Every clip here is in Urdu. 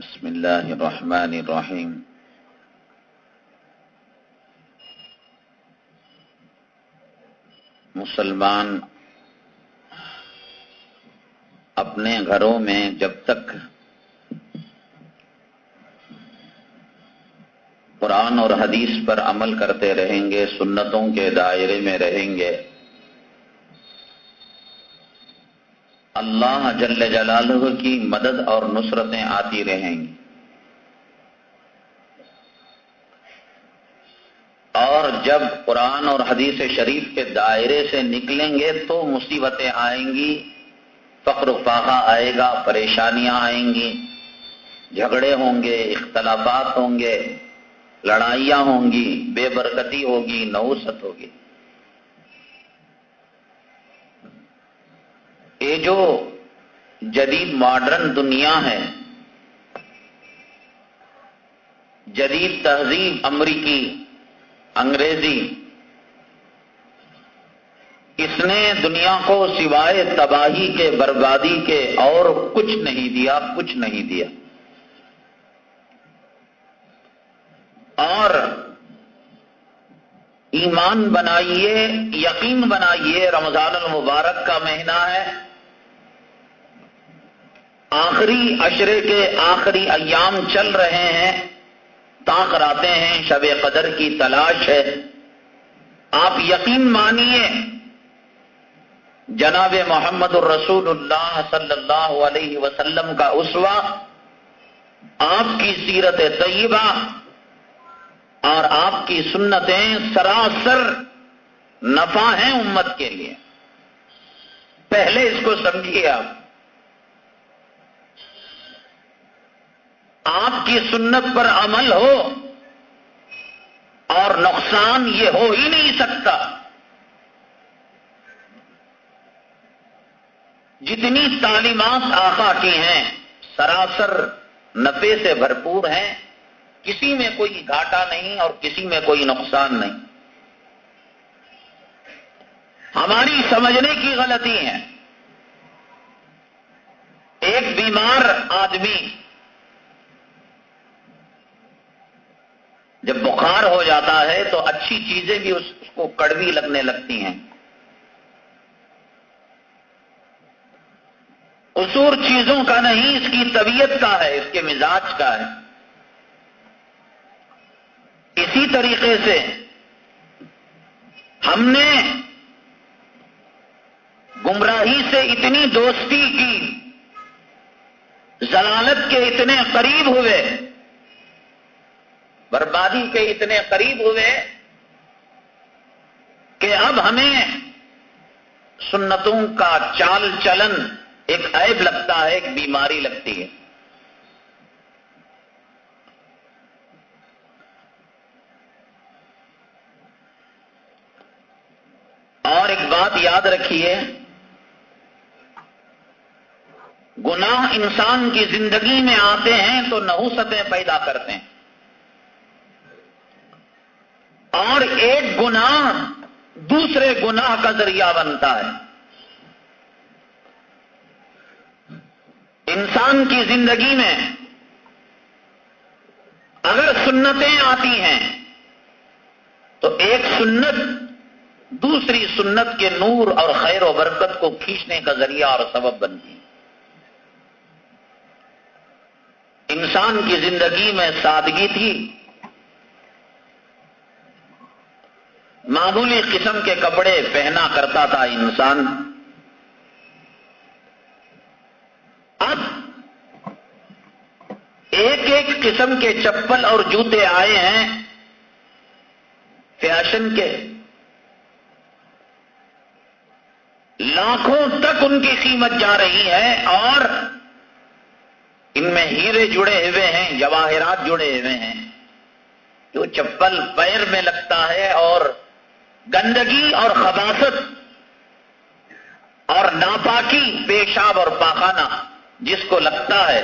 بسم اللہ الرحمن الرحیم۔ مسلمان اپنے گھروں میں جب تک قرآن اور حدیث پر عمل کرتے رہیں گے، سنتوں کے دائرے میں رہیں گے، اللہ جل جلالہ کی مدد اور نصرتیں آتی رہیں گی، اور جب قرآن اور حدیث شریف کے دائرے سے نکلیں گے تو مصیبتیں آئیں گی، فقر و فاقہ آئے گا، پریشانیاں آئیں گی، جھگڑے ہوں گے، اختلافات ہوں گے، لڑائیاں ہوں گی، بے برکتی ہوگی، نحوست ہوگی۔ یہ جو جدید ماڈرن دنیا ہے، جدید تہذیب امریکی، انگریزی، اس نے دنیا کو سوائے تباہی کے، بربادی کے اور کچھ نہیں دیا، کچھ نہیں دیا۔ اور ایمان بنائیے، یقین بنائیے، رمضان المبارک کا مہینہ ہے، آخری عشرے کے آخری ایام چل رہے ہیں، طاق راتیں ہیں، شب قدر کی تلاش ہے۔ آپ یقین مانیے، جناب محمد الرسول اللہ صلی اللہ علیہ وسلم کا اسوہ، آپ کی سیرت طیبہ اور آپ کی سنتیں سراسر نفع ہیں امت کے لیے۔ پہلے اس کو سمجھیے، آپ کی سنت پر عمل ہو اور نقصان یہ ہو ہی نہیں سکتا۔ جتنی تعلیمات آقا کی ہیں سراسر نفع سے بھرپور ہیں، کسی میں کوئی گھاٹا نہیں اور کسی میں کوئی نقصان نہیں۔ ہماری سمجھنے کی غلطی ہے۔ ایک بیمار آدمی جب بخار ہو جاتا ہے تو اچھی چیزیں بھی اس کو کڑوی لگنے لگتی ہیں۔ قصور چیزوں کا نہیں، اس کی طبیعت کا ہے، اس کے مزاج کا ہے۔ اسی طریقے سے ہم نے گمراہی سے اتنی دوستی کی، ضلالت کے اتنے قریب ہوئے، بربادی کے اتنے قریب ہوئے کہ اب ہمیں سنتوں کا چال چلن ایک عیب لگتا ہے، ایک بیماری لگتی ہے۔ اور ایک بات یاد رکھیے، گناہ انسان کی زندگی میں آتے ہیں تو نحوستیں پیدا کرتے ہیں، اور ایک گناہ دوسرے گناہ کا ذریعہ بنتا ہے۔ انسان کی زندگی میں اگر سنتیں آتی ہیں تو ایک سنت دوسری سنت کے نور اور خیر و برکت کو کھینچنے کا ذریعہ اور سبب بنتی ہے۔ انسان کی زندگی میں سادگی تھی، معمولی قسم کے کپڑے پہنا کرتا تھا انسان۔ اب ایک ایک قسم کے چپل اور جوتے آئے ہیں فیشن کے، لاکھوں تک ان کی قیمت جا رہی ہے، اور ان میں ہیرے جڑے ہوئے ہیں، جواہرات جڑے ہوئے ہیں۔ جو چپل پیر میں لگتا ہے اور گندگی اور خباثت اور ناپاکی، پیشاب اور پاخانہ جس کو لگتا ہے،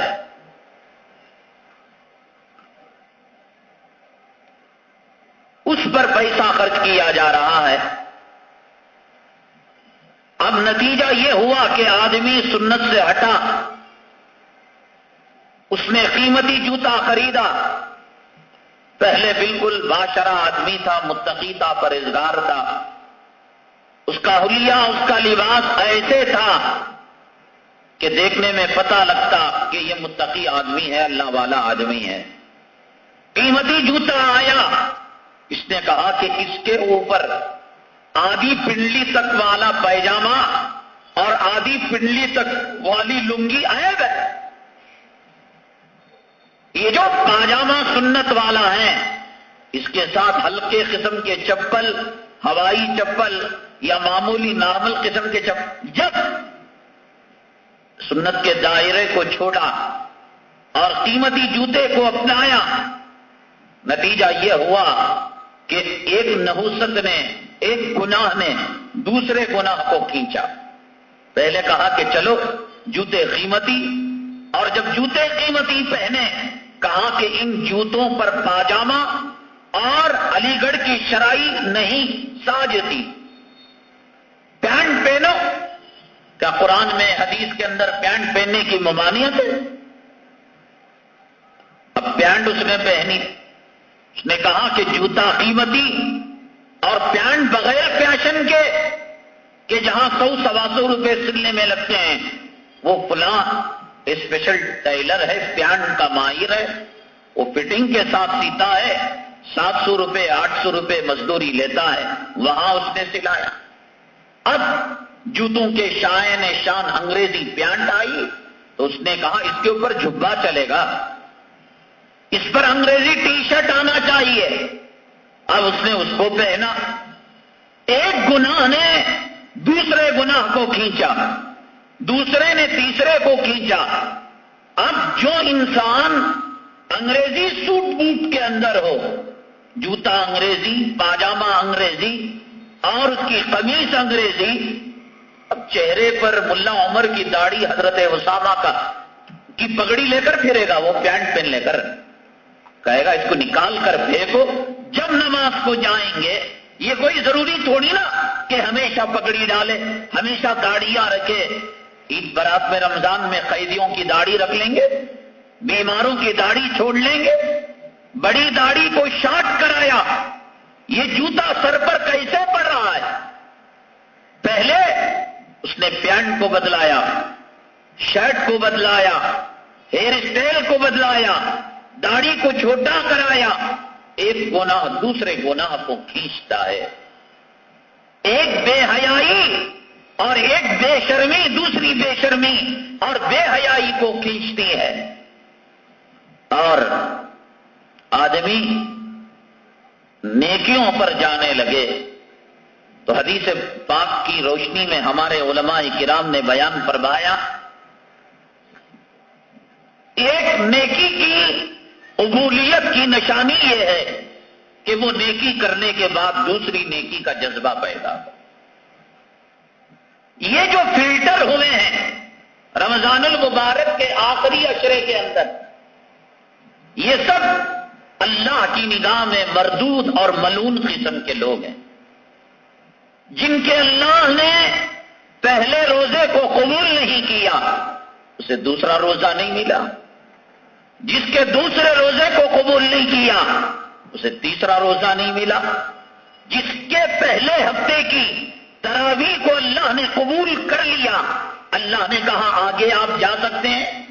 اس پر پیسہ خرچ کیا جا رہا ہے۔ اب نتیجہ یہ ہوا کہ آدمی سنت سے ہٹا، اس نے قیمتی جوتا خریدا. پہلے بالکل باشرہ آدمی تھا، متقی تھا، پرہیزگار تھا. اس کا حلیہ، اس کا لباس ایسے تھا کہ دیکھنے میں پتہ لگتا کہ یہ متقی آدمی ہے، اللہ والا آدمی ہے. قیمتی جوتا آیا. اس نے کہا کہ اس کے اوپر آدھی پنڈلی تک والا پیجامہ اور آدھی پنڈلی تک والی لنگی عیب ہے. یہ جو پاجامہ سنت والا ہے، اس کے ساتھ ہلکے قسم کے چپل، ہوائی چپل یا معمولی نارمل قسم کے چپل، جب سنت کے دائرے کو چھوڑا اور قیمتی جوتے کو اپنایا، نتیجہ یہ ہوا کہ ایک نحوست نے، ایک گناہ نے دوسرے گناہ کو کھینچا. پہلے کہا کہ چلو جوتے قیمتی، اور جب جوتے قیمتی پہنے کہا کہ ان جوتوں پر پاجامہ اور علی گڑھ کی شرائی نہیں ساجتی. پینٹ پہنو. کیا قرآن میں، حدیث کے اندر پینٹ پہننے کی ممانعت ہے؟ اب پینٹ اس نے پہنی. اس نے کہا کہ جوتا قیمتی اور پینٹ بغیر فیشن کے، کہ جہاں 100-125 روپے سلنے میں لگتے ہیں، وہ فلاں اسپیشل ٹیلر ہے، پینٹ کا ماہر ہے، وہ فٹنگ کے ساتھ سیتا ہے، 700 روپے 800 روپے مزدوری لیتا ہے، وہاں اس نے سلایا. اب جوتوں کے شان انگریزی پینٹ آئی تو اس نے کہا اس کے اوپر جھبا چلے گا، اس پر انگریزی ٹی شرٹ آنا چاہیے. اب اس نے اس کو پہنا. ایک گناہ نے دوسرے گناہ کو کھینچا، دوسرے نے تیسرے کو کھینچا. اب جو انسان انگریزی سوٹ بوٹ کے اندر ہو، جوتا انگریزی، پاجامہ انگریزی اور اس کی قمیص انگریزی، اب چہرے پر ملا عمر کی داڑھی، حضرت اسامہ کی پگڑی لے کر پھرے گا، وہ پینٹ پہن لے کر کہے گا اس کو نکال کر پھینکو. جب نماز کو جائیں گے، یہ کوئی ضروری تھوڑی نا کہ ہمیشہ پگڑی ڈالے، ہمیشہ داڑیاں رکھے. عید برات میں، رمضان میں قیدیوں کی داڑھی رکھ لیں گے، بیماروں کی داڑھی چھوڑ لیں گے. بڑی داڑھی کو شارٹ کرایا. یہ جوتا سر پر کیسے پڑ رہا ہے؟ پہلے اس نے پینٹ کو بدلایا، شرٹ کو بدلایا، ہیئر اسٹائل کو بدلایا، داڑھی کو چھوٹا کرایا. ایک گناہ دوسرے گناہ کو کھینچتا ہے. ایک بے حیائی اور ایک بے شرمی دوسری بے شرمی اور بے حیائی کو کھینچتی ہے. اور آدمی نیکیوں پر جانے لگے تو حدیث پاک کی روشنی میں ہمارے علماء کرام نے بیان فرمایا، ایک نیکی کی قبولیت کی نشانی یہ ہے کہ وہ نیکی کرنے کے بعد دوسری نیکی کا جذبہ پیدا ہو. یہ جو فلٹر ہوئے ہیں رمضان المبارک کے آخری عشرے کے اندر، یہ سب اللہ کی نگاہ میں مردود اور ملعون قسم کے لوگ ہیں، جن کے اللہ نے پہلے روزے کو قبول نہیں کیا، اسے دوسرا روزہ نہیں ملا. جس کے دوسرے روزے کو قبول نہیں کیا، اسے تیسرا روزہ نہیں ملا. جس کے پہلے ہفتے کی تراویح کو اللہ نے قبول کر لیا، اللہ نے کہا آگے آپ جا سکتے ہیں.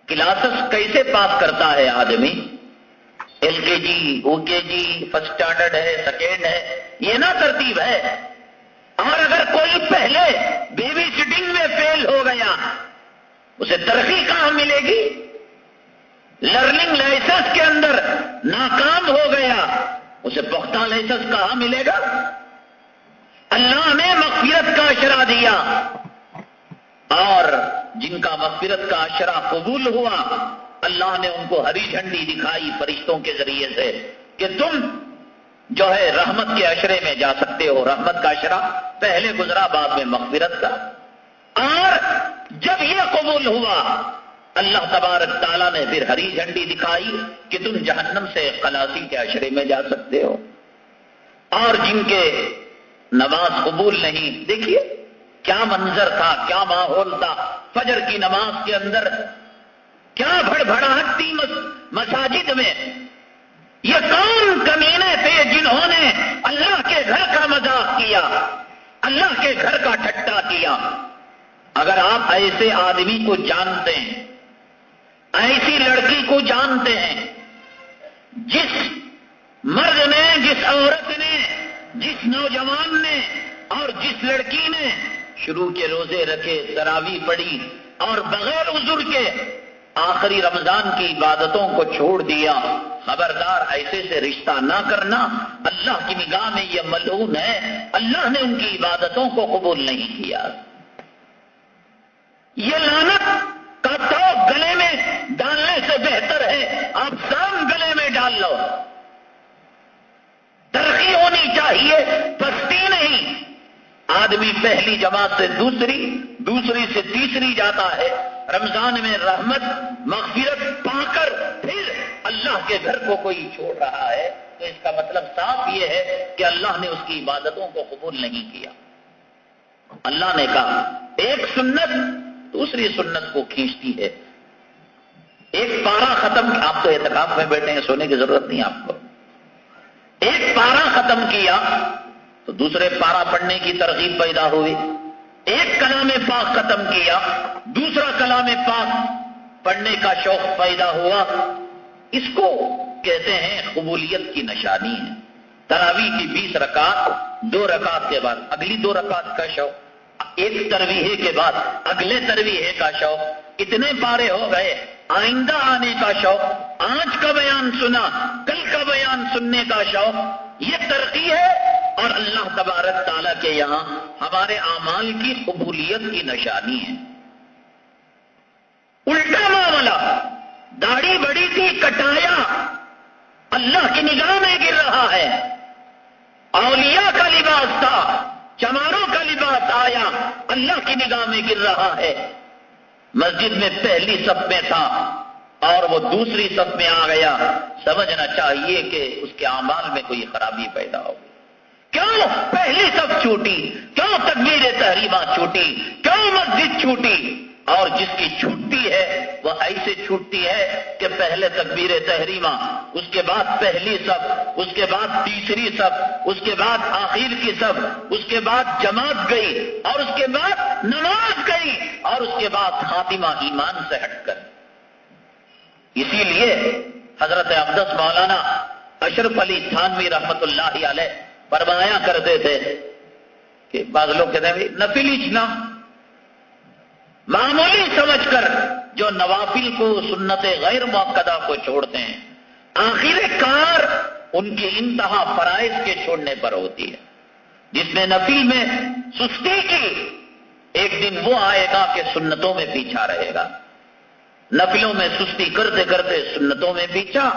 کلاسز کیسے پاس کرتا ہے آدمی؟ LKG OKG فرسٹ اسٹینڈرڈ ہے، سیکنڈ ہے، یہ نہ ترتیب ہے. اور اگر کوئی پہلے بیبی سٹنگ میں فیل ہو گیا، اسے ترقی کہاں ملے گی؟ لرننگ لائسنس کے اندر ناکام ہو گیا، اسے پختہ لائسنس کہاں ملے گا؟ اللہ نے مغفرت کا اشرہ دیا، اور جن کا مغفرت کا اشرہ قبول ہوا، اللہ نے ان کو ہری جھنڈی دکھائی فرشتوں کے ذریعے سے کہ تم جو ہے رحمت کے اشرے میں جا سکتے ہو. رحمت کا اشرہ پہلے گزرا، بعد میں مغفرت کا. اور جب یہ قبول ہوا، اللہ تبارک تعالیٰ نے پھر ہری جھنڈی دکھائی کہ تم جہنم سے خلاصی کے عشرے میں جا سکتے ہو. اور جن کے نماز قبول نہیں، دیکھیے کیا منظر تھا، کیا ماحول تھا فجر کی نماز کے اندر، کیا بھڑبڑاہٹ تھی مساجد میں. یہ کون کمینے تھے جنہوں نے اللہ کے گھر کا مذاق کیا، اللہ کے گھر کا ٹھٹا کیا؟ اگر آپ ایسے آدمی کو جانتے ہیں، ایسی لڑکی کو جانتے ہیں، جس مرد نے، جس عورت نے، جس نوجوان نے اور جس لڑکی نے شروع کے روزے رکھے، تراویح پڑھی اور بغیر عذر کے آخری رمضان کی عبادتوں کو چھوڑ دیا، خبردار ایسے سے رشتہ نہ کرنا. اللہ کی نگاہ میں یہ ملعون ہے، اللہ نے ان کی عبادتوں کو قبول نہیں کیا. یہ لعنت کا توق گلے میں ڈالنے سے بہتر ہے آپ سام گلے میں ڈال لو. ترقی ہونی چاہیے، پستی نہیں. آدمی پہلی جماعت سے دوسری، دوسری سے تیسری جاتا ہے، رمضان میں رحمت مغفرت پا کر پھر اللہ کے گھر کو کوئی چھوڑ رہا ہے تو اس کا مطلب صاف یہ ہے کہ اللہ نے اس کی عبادتوں کو قبول نہیں کیا. اللہ نے کہا ایک سنت دوسری سنت کو کھینچتی ہے. ایک پارا ختم، آپ تو اعتکاف میں بیٹھے ہیں، سونے کی ضرورت نہیں آپ کو. ایک پارا ختم کیا تو دوسرے پارا پڑھنے کی ترغیب پیدا ہوئی. ایک کلام پاک ختم کیا، دوسرا کلام پاک پڑھنے کا شوق پیدا ہوا. اس کو کہتے ہیں قبولیت کی نشانی ہے. تراویح کی 20 رکعت، 2 رکعت کے بعد اگلی 2 رکعت کا شوق، ایک ترویح کے بعد اگلے ترویح کا شوق. اتنے پارے ہو گئے، آئندہ آنے کا شوق، آج کا بیان سنا کل کا بیان سننے کا شوق. یہ ترقی ہے اور اللہ تبارک تعالیٰ کے یہاں ہمارے اعمال کی قبولیت کی نشانی ہے. الٹا معاملہ، داڑھی بڑی تھی کٹایا، اللہ کی نگاہ میں گر رہا ہے. اولیاء کا لباس تھا، چماروں کا لباس آیا، اللہ کی نگاہ میں گر رہا ہے. مسجد میں پہلی صف میں تھا اور وہ دوسری صف میں آ گیا، سمجھنا چاہیے کہ اس کے اعمال میں کوئی خرابی پیدا ہو گئی. کیوں پہلی صف چھوٹی، کیوں تکبیر تحریمہ چھوٹی، کیوں مسجد چھوٹی؟ اور جس کی چھوٹتی ہے وہ ایسے چھوٹتی ہے کہ پہلے تکبیر تحریمہ، اس کے بعد پہلی صف، اس کے بعد تیسری صف، اس کے بعد آخر کی صف، اس کے بعد جماعت گئی اور اس کے بعد نماز گئی اور اس کے بعد خاتمہ ایمان سے ہٹ کر. اسی لیے حضرت اقدس مولانا اشرف علی تھانوی رحمت اللہ علیہ فرمایا کرتے تھے کہ بعض لوگ کہتے ہیں نفل اجنا، معمولی سمجھ کر جو نوافل کو، سنت غیر مؤکدہ کو چھوڑتے ہیں، آخر کار ان کی انتہا فرائض کے چھوڑنے پر ہوتی ہے. جس نے نفل میں سستی کی، ایک دن وہ آئے گا کہ سنتوں میں پیچھا رہے گا. نفلوں میں سستی کرتے کرتے سنتوں میں پیچھا،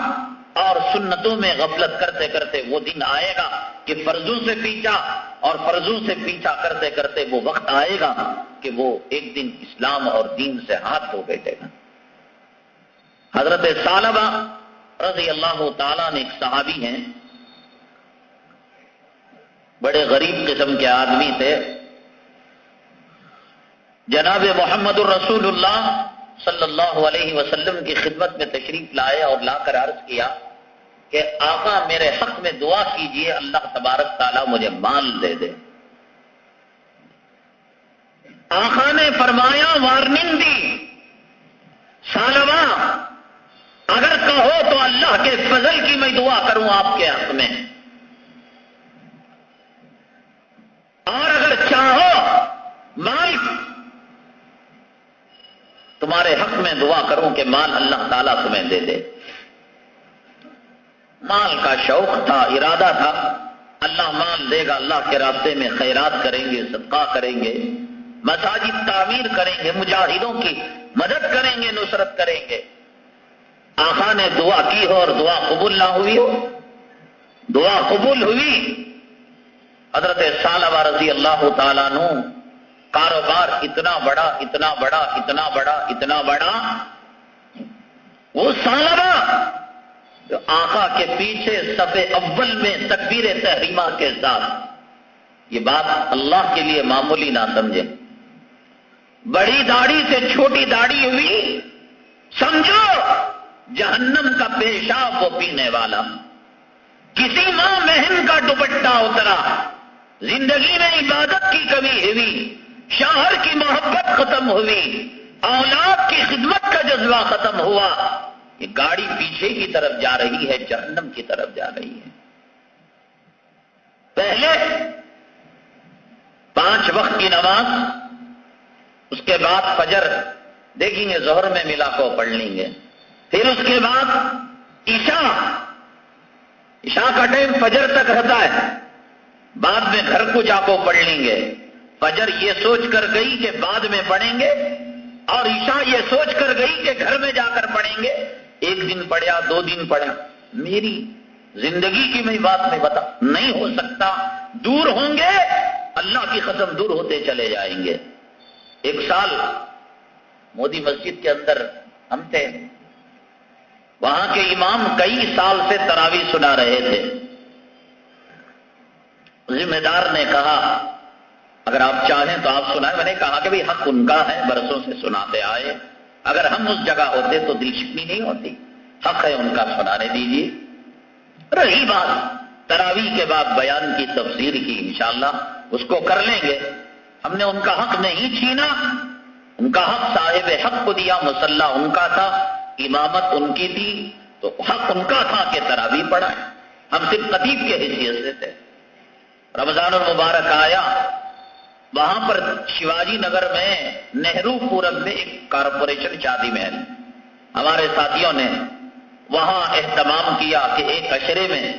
اور سنتوں میں غفلت کرتے کرتے وہ دن آئے گا کہ فرضوں سے پیچھا، اور فرضوں سے پیچھا کرتے کرتے وہ وقت آئے گا کہ وہ ایک دن اسلام اور دین سے ہاتھ دھو بیٹھے گا. حضرت ثعلبہ رضی اللہ تعالیٰ نے ایک صحابی ہیں، بڑے غریب قسم کے آدمی تھے. جناب محمد الرسول اللہ صلی اللہ علیہ وسلم کی خدمت میں تشریف لائے اور لا کر عرض کیا کہ آقا میرے حق میں دعا کیجئے، اللہ تبارک تعالیٰ مجھے مال دے دے. آقا نے فرمایا، وارننگ دی، ثعلبہ اگر کہو تو اللہ کے فضل کی میں دعا کروں آپ کے حق میں، اور اگر چاہو مال تمہارے حق میں دعا کروں کہ مال اللہ تعالیٰ تمہیں دے دے. مال کا شوق تھا، ارادہ تھا، اللہ مال دے گا، اللہ کے راستے میں خیرات کریں گے، صدقہ کریں گے، مساجد تعمیر کریں گے، مجاہدوں کی مدد کریں گے، نصرت کریں گے. آقا نے دعا کی ہو اور دعا قبول نہ ہوئی ہو. دعا قبول ہوئی. حضرت ثعلبہ رضی اللہ تعالیٰ عنہ کاروبار اتنا بڑا اتنا بڑا اتنا بڑا اتنا بڑا، وہ ثعلبہ جو آقا کے پیچھے صف اول میں تکبیر تحریمہ کے ساتھ، یہ بات اللہ کے لیے معمولی نہ سمجھیں. بڑی داڑھی سے چھوٹی داڑھی ہوئی، سمجھو جہنم کا پیشاب وہ پینے والا۔ کسی ماں بہن کا دوپٹہ اترا، زندگی میں عبادت کی کمی ہوئی، شوہر کی محبت ختم ہوئی، اولاد کی خدمت کا جذبہ ختم ہوا، یہ گاڑی پیچھے کی طرف جا رہی ہے، جہنم کی طرف جا رہی ہے۔ پہلے 5 وقت کی نماز، اس کے بعد فجر دیکھیں گے ظہر میں ملا کو پڑھ لیں گے، پھر اس کے بعد عشاء کا ٹائم فجر تک رہتا ہے، بعد میں گھر کو جا کو پڑھ لیں گے۔ فجر یہ سوچ کر گئی کہ بعد میں پڑھیں گے، اور عشاء یہ سوچ کر گئی کہ گھر میں جا کر پڑھیں گے۔ 1 دن پڑھا، 2 دن پڑھا، میری زندگی کی میں بات میں بتا نہیں ہو سکتا، دور ہوں گے، اللہ کی قسم دور ہوتے چلے جائیں گے۔ 1 سال مودی مسجد کے اندر ہم تھے، وہاں کے امام کئی سال سے تراویح سنا رہے تھے۔ ذمہ دار نے کہا اگر آپ چاہیں تو آپ سنائیں۔ میں نے کہا کہ حق ان کا ہے، برسوں سے سناتے آئے، اگر ہم اس جگہ ہوتے تو دل شکنی نہیں ہوتی، حق ہے ان کا، سنانے دیجیے۔ رہی بات تراویح کے بعد بیان کی، تفسیر کی، انشاءاللہ اس کو کر لیں گے۔ ہم نے ان کا حق نہیں چھینا، ان کا حق صاحب حق کو دیا، مصلی ان کا تھا، امامت ان کی تھی، تو حق ان کا تھا کہ تراویح پڑھائیں۔ ہم صرف خطیب کے حیثیت سے تھے۔ رمضان المبارک آیا، وہاں پر شیواجی نگر میں نہرو پورم میں ایک کارپوریشن شادی محل، ہمارے ساتھیوں نے وہاں اہتمام کیا کہ ایک عشرے میں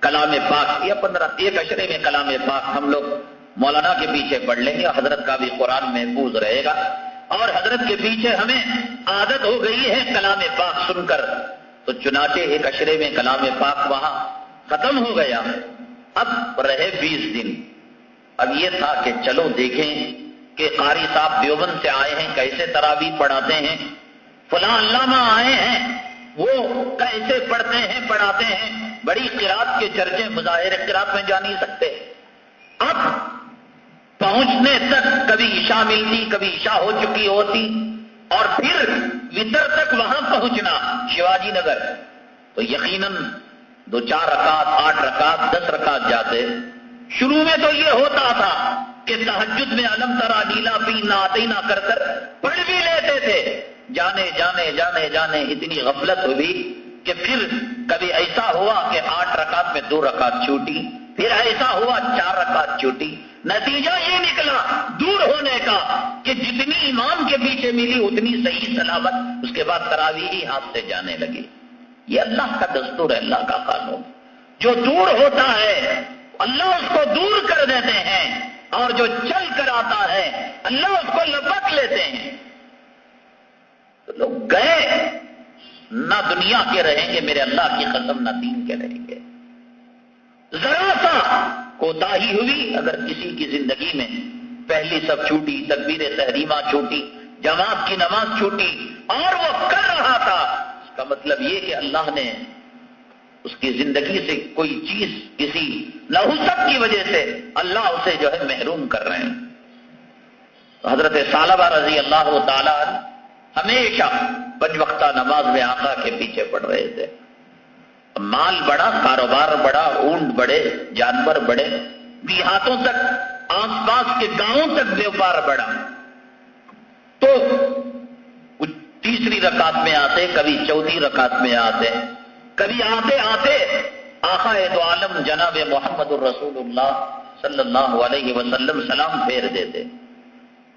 کلام پاک یا 1 عشرے میں کلام پاک ہم لوگ مولانا کے پیچھے پڑھ لیں گے، حضرت کا بھی قرآن محفوظ رہے گا، اور حضرت کے پیچھے ہمیں عادت ہو گئی ہے کلام پاک سن کر، تو چنانچہ 1 عشرے میں کلام پاک وہاں ختم ہو گیا۔ اب رہے 20 دن، اب یہ تھا کہ چلو دیکھیں کہ قاری صاحب دیوبند سے آئے ہیں، کیسے تراویح پڑھاتے ہیں، فلاں علامہ آئے ہیں، وہ کیسے پڑھتے ہیں پڑھاتے ہیں، بڑی قرات کے چرچے، مظاہر قرات میں جا نہیں سکتے۔ اب پہنچنے تک کبھی عشاء ملتی، کبھی عشاء ہو چکی ہوتی، اور پھر وتر تک وہاں پہنچنا شیواجی نگر، تو یقیناً 2-4 رکعت، 8 رکعت، 10 رکعت جاتے۔ شروع میں تو یہ ہوتا تھا کہ تہجد میں علم ترا نیلا پی نہ آتے نہ کر کر پڑھ بھی لیتے تھے، جانے جانے جانے جانے اتنی غفلت ہوئی کہ پھر کبھی ایسا ہوا کہ 8 رکعت میں 2 رکعت چھوٹی، پھر ایسا ہوا 4 رکعت چھوٹی۔ نتیجہ یہ نکلا دور ہونے کا کہ جتنی امام کے پیچھے ملی اتنی صحیح سلامت، اس کے بعد تراویح ہی ہاتھ سے جانے لگی۔ یہ اللہ کا دستور ہے، اللہ کا قانون۔ جو دور ہوتا ہے اللہ اس کو دور کر دیتے ہیں، اور جو چل کر آتا ہے اللہ اس کو لپک لیتے ہیں۔ تو لوگ گئے، نہ دنیا کے رہیں گے، میرے اللہ کی قسم، نہ دین کے رہیں گے۔ ذرا سا کوتاہی ہوئی اگر کسی کی زندگی میں، پہلی سب چھوٹی، تکبیر تحریمہ چھوٹی، جماعت کی نماز چھوٹی، اور وہ کر رہا تھا، اس کا مطلب یہ کہ اللہ نے اس کی زندگی سے کوئی چیز کسی نحوست کی وجہ سے اللہ اسے جو ہے محروم کر رہے ہیں۔ تو حضرت ثعلبہ رضی اللہ تعالی عنہ ہمیشہ 5 وقتہ نماز میں آقا کے پیچھے پڑھ رہے تھے۔ مال بڑا، کاروبار بڑا، اونٹ بڑے، جانور بڑے، دیہاتوں تک، آس پاس کے گاؤں تک بیوپار بڑا۔ تو کچھ تیسری رکعت میں آتے، کبھی چوتھی رکعت میں آتے، کبھی آتے آتے آقا دو عالم جناب محمد الرسول اللہ صلی اللہ علیہ وسلم سلام پھیر دیتے۔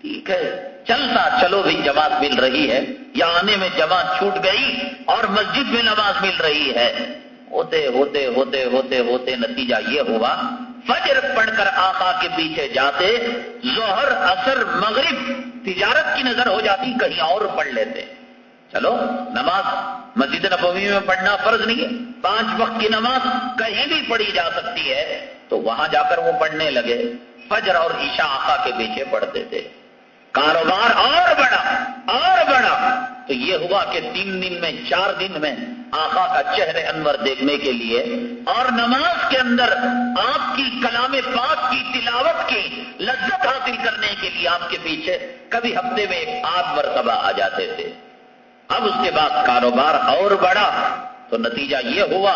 ٹھیک ہے، چلتا چلو بھی جماعت مل رہی ہے، یا آنے میں جماعت چھوٹ گئی اور مسجد میں نماز مل رہی ہے۔ ہوتے ہوتے ہوتے ہوتے ہوتے نتیجہ یہ ہوا، فجر پڑھ کر آقا کے پیچھے جاتے، ظہر، عصر، مغرب تجارت کی نظر ہو جاتی، کہیں اور پڑھ لیتے۔ چلو نماز مسجد نبوی میں پڑھنا فرض نہیں ہے، 5 وقت کی نماز کہیں بھی پڑھی جا سکتی ہے، تو وہاں جا کر وہ پڑھنے لگے۔ فجر اور عشاء آقا کے پیچھے پڑھتے تھے۔ کاروبار اور بڑا اور بڑا، تو یہ ہوا کہ 3 دن میں 4 دن میں آقا کا چہرے انور دیکھنے کے لیے، اور نماز کے اندر آپ کی کلام پاک کی تلاوت کی لذت حاصل کرنے کے لیے آپ کے پیچھے کبھی ہفتے میں 1 آدھ مرتبہ آ جاتے تھے. اب اس کے بعد کاروبار اور بڑھا تو نتیجہ یہ ہوا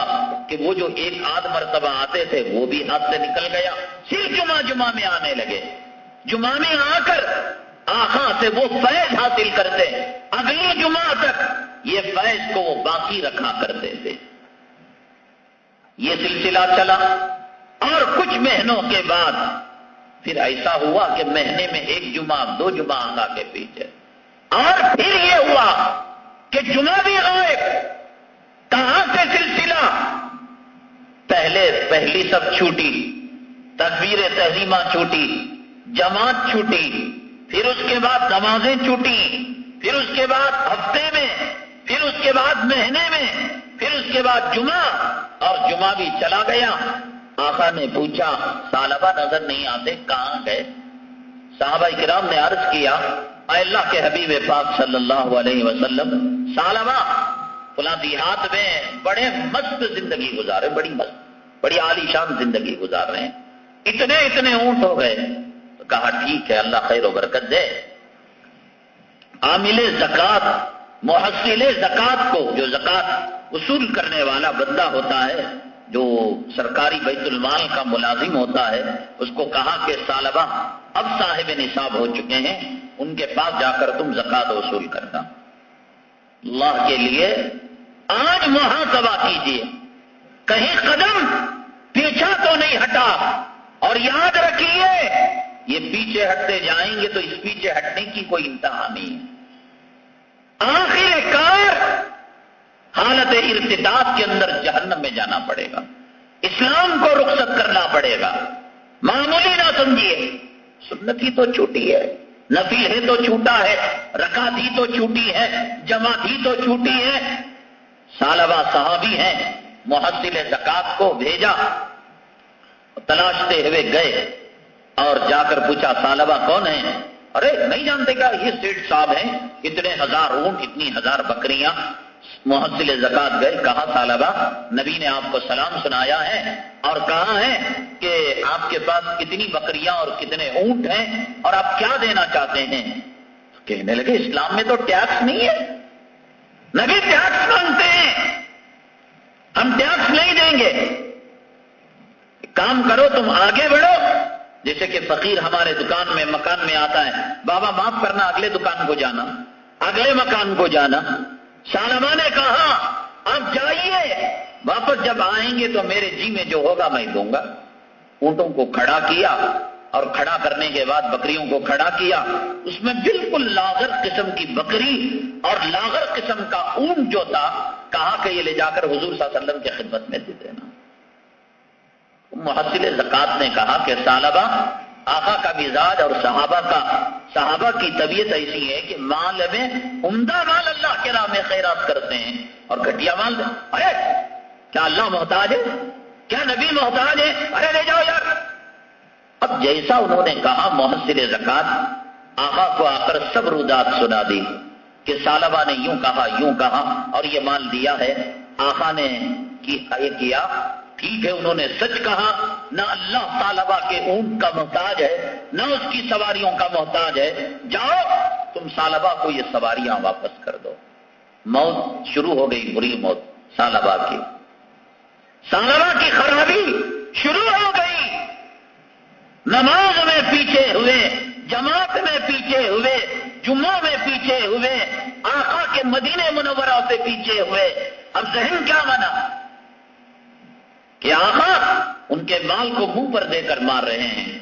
کہ وہ جو 1 آدھ مرتبہ آتے تھے وہ بھی ہاتھ سے نکل گیا. صرف جمعہ میں آنے لگے. جمعہ میں آ کر آقا سے وہ فیض حاصل کرتے, اگلی جمعہ تک یہ فیض کو وہ باقی رکھا کرتے تھے. یہ سلسلہ چلا اور کچھ مہینوں کے بعد پھر ایسا ہوا کہ مہینے میں 1 جمعہ 2 جمعہ آقا کے پیچھے, اور پھر یہ ہوا کہ جمعہ بھی غائب. کہاں سے سلسلہ؟ پہلی سب چھوٹی, تکبیر تحریمہ چھوٹی, جماعت چھوٹی, پھر اس کے بعد نمازیں چھوٹی, پھر اس کے بعد ہفتے میں, پھر اس کے بعد مہینے میں, پھر اس کے بعد جمعہ, اور جمعہ بھی چلا گیا. آقا نے پوچھا ثعلبہ نظر نہیں آتے, کہاں گئے؟ صحابہ کرام نے عرض کیا اے اللہ کے حبیب پاک صلی اللہ علیہ وسلم, ثعلبہ فلاں دیہات میں بڑے مست زندگی گزارے, بڑی مست, بڑی عالی شان زندگی گزار رہے ہیں, اتنے اونٹ ہو گئے. تو کہا ٹھیک ہے, اللہ خیر و برکت دے. عامل زکات, محصل زکات کو, جو زکات وصول کرنے والا بندہ ہوتا ہے, جو سرکاری بیت المال کا ملازم ہوتا ہے, اس کو کہا کہ ثعلبہ اب صاحب نصاب ہو چکے ہیں, ان کے پاس جا کر تم زکات وصول کرنا. اللہ کے لیے آج محاسبہ کیجیے, کہیں قدم پیچھا تو نہیں ہٹا. اور یاد رکھیے یہ پیچھے ہٹتے جائیں گے تو اس پیچھے ہٹنے کی کوئی انتہا نہیں ہے. آخر کار حالت ارتداد کے اندر جہنم میں جانا پڑے گا, اسلام کو رخصت کرنا پڑے گا. معمولی نہ سمجھیے, سنت ہی تو چھوٹی ہے, نفل ہے تو چھوٹا ہے, رکعت ہی تو چھوٹی ہے, جماعت ہی تو چھوٹی ہے. ثعلبہ صحابی ہیں, محصل زکات کو بھیجا, تلاشتے ہوئے گئے اور جا کر پوچھا ثعلبہ کون ہیں؟ ارے نہیں جانتے کیا, یہ سیٹھ صاحب ہیں, اتنے 1000 اونٹ, اتنی 1000 بکریاں. محصل زکات گئے, کہا ثعلبہ نبی نے آپ کو سلام سنایا ہے اور کہا ہے کہ آپ کے پاس کتنی بکریاں اور کتنے اونٹ ہیں اور آپ کیا دینا چاہتے ہیں؟ کہنے لگے اسلام میں تو ٹیکس نہیں ہے, نبی ٹیکس مانگتے ہیں, ہم ٹیکس نہیں دیں گے. کام کرو, تم آگے بڑھو. جیسے کہ فقیر ہمارے دکان میں, مکان میں آتا ہے, بابا معاف کرنا, اگلے دکان کو جانا, اگلے مکان کو جانا. ثعلبہ نے کہا آپ جائیے, واپس جب آئیں گے تو میرے جی میں جو ہوگا میں دوں گا. اونٹوں کو کھڑا کیا اور کھڑا کرنے کے بعد بکریوں کو کھڑا کیا. اس میں بالکل لاغر قسم کی بکری اور لاغر قسم کا اونٹ جو تھا, کہا کہ یہ لے جا کر حضور صلی اللہ علیہ وسلم کی خدمت میں دے دینا. محصل زکات نے کہا کہ ثعلبہ آقا کا مزاج اور صحابہ کی طبیعت ایسی ہے کہ مال میں عمدہ مال اللہ کے راہ میں خیرات کرتے ہیں اور گھٹیا مال دیں. ارے کیا اللہ محتاج ہے؟ کیا نبی محتاج ہے؟ ارے لے جاؤ یار. اب جیسا انہوں نے کہا محصل زکات, آقا کو آ کر سب رودات سنا دی کہ ثعلبہ نے یوں کہا اور یہ مال دیا ہے. آقا نے یہ کیا, ٹھیک ہے انہوں نے سچ کہا, نہ اللہ ثعلبہ کے اونٹ کا محتاج ہے, نہ اس کی سواریوں کا محتاج ہے. جاؤ تم ثعلبہ کو یہ سواریاں واپس کر دو. موت شروع ہو گئی, بری موت ثعلبہ کی خرابی شروع ہو گئی. نماز میں پیچھے ہوئے, جماعت میں پیچھے ہوئے, جمعہ میں پیچھے ہوئے, آقا کے مدینے منورہ سے پیچھے ہوئے. اب ذہن کیا بنا کہ آقا ان کے مال کو منہ پر دے کر مار رہے ہیں.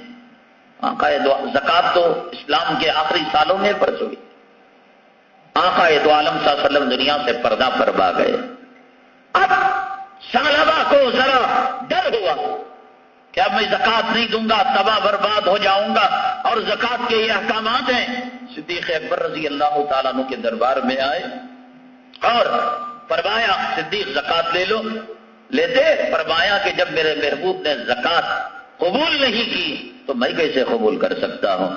آقا زکات تو اسلام کے آخری سالوں میں فرض ہوئی. آقا دو عالم صلی اللہ علیہ وسلم دنیا سے پردہ فرما گئے. اب ثعلبہ کو ذرا ڈر ہوا کہ اب میں زکات نہیں دوں گا, تباہ برباد ہو جاؤں گا. اور زکات کے یہ احکامات ہیں. صدیق اکبر رضی اللہ تعالیٰ عنہ کے دربار میں آئے اور فرمایا صدیق زکات لے لو. لیتے, فرمایا کہ جب میرے محبوب نے زکات قبول نہیں کی تو میں کیسے قبول کر سکتا ہوں.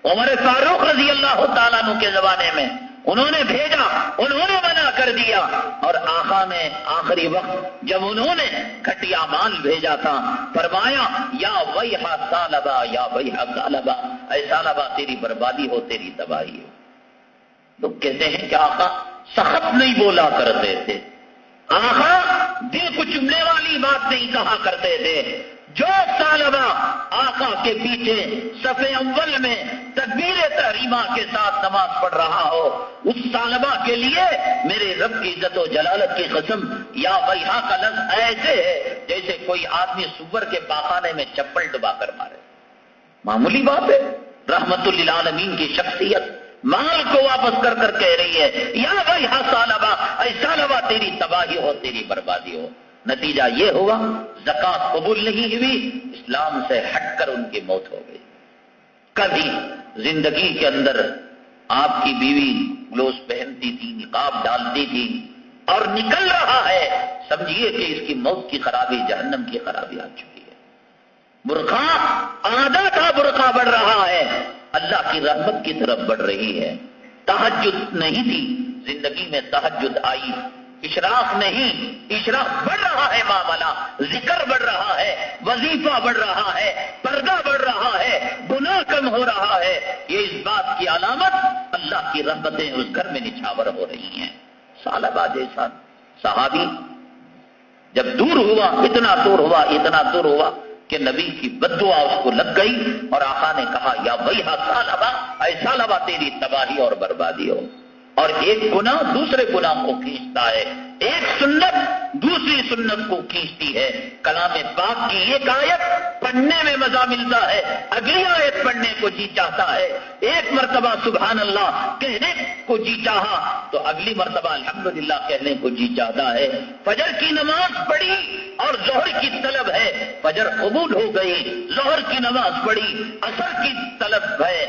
عمر فاروق رضی اللہ تعالیٰ عنہ کے زمانے میں انہوں نے بھیجا، انہوں نے منع کر دیا، اور آقا نے آخری وقت جب انہوں نے گھٹیا مال بھیجا تھا فرمایا یا ویحا ثعلبہ یا ویحا ثعلبہ، اے ثعلبہ تیری بربادی ہو، تیری تباہی ہو۔ لوگ کہتے ہیں کہ آقا سخت نہیں بولا کرتے تھے، آقا دل کو چمنے والی بات نہیں کہا کرتے تھے۔ جو ثعلبہ آقا کے پیچھے صف اول میں تکبیر تحریمہ کے ساتھ نماز پڑھ رہا ہو، اس ثعلبہ کے لیے میرے رب کی عزت و جلالت کی قسم یا ویحا کا لفظ ایسے ہے جیسے کوئی آدمی سور کے پاخانے میں چپل ڈبا کر مارے۔ معمولی بات ہے، رحمت للعالمین کی شخصیت مال کو واپس کر کر کہہ رہی ہے یا ویحا ثعلبہ، اے ثعلبہ تیری تباہی ہو، تیری بربادی ہو۔ نتیجہ یہ ہوا زکوٰۃ قبول نہیں ہوئی، اسلام سے ہٹ کر ان کی موت ہو گئی۔ کبھی زندگی کے اندر آپ کی بیوی گلوز پہنتی تھی، نقاب ڈالتی تھی، اور نکل رہا ہے، سمجھیے کہ اس کی موت کی خرابی، جہنم کی خرابی آ چکی ہے۔ برقع آدھا کا برقع بڑھ رہا ہے، اللہ کی رحمت کی طرف بڑھ رہی ہے۔ تہجد نہیں تھی، زندگی میں تہجد آئی، اشراق نہیں، اشراق بڑھ رہا ہے، معاملہ ذکر بڑھ رہا ہے، وظیفہ بڑھ رہا ہے، پردہ بڑھ رہا ہے، گناہ کم ہو رہا ہے۔ یہ اس بات کی علامت اللہ کی رحمتیں اس گھر میں نچھاور ہو رہی ہیں۔ ثعلبہ جیسا صحابی جب دور ہوا، اتنا دور ہوا کہ نبی کی بددعا اس کو لگ گئی، اور آقا نے کہا یا ویحا ثعلبہ، اے ثعلبہ تیری تباہی اور بربادی ہو۔ اور ایک گناہ دوسرے گناہ کو کھینچتا ہے، ایک سنت دوسری سنت کو کھینچتی ہے۔ کلام پاک کی ایک آیت پڑھنے میں مزہ ملتا ہے، اگلی آیت پڑھنے کو جی چاہتا ہے۔ ایک مرتبہ سبحان اللہ کہنے کو جی چاہا تو اگلی مرتبہ الحمدللہ کہنے کو جی چاہتا ہے۔ فجر کی نماز پڑھی اور ظہر کی طلب ہے، فجر قبول ہو گئی، ظہر کی نماز پڑھی، عصر کی طلب ہے،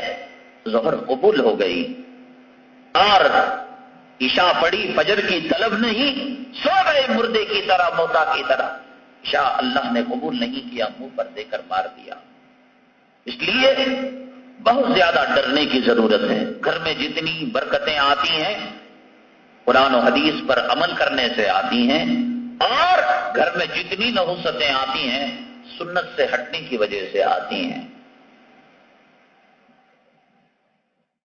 ظہر قبول ہو گئی، اور عشاء پڑھی، فجر کی طلب نہیں، سو گئے مردے کی طرح، موتا کی طرح۔ عشاء اللہ نے قبول نہیں کیا، منہ پر دے کر مار دیا۔ اس لیے بہت زیادہ ڈرنے کی ضرورت ہے۔ گھر میں جتنی برکتیں آتی ہیں قرآن و حدیث پر عمل کرنے سے آتی ہیں، اور گھر میں جتنی نحوستیں آتی ہیں سنت سے ہٹنے کی وجہ سے آتی ہیں۔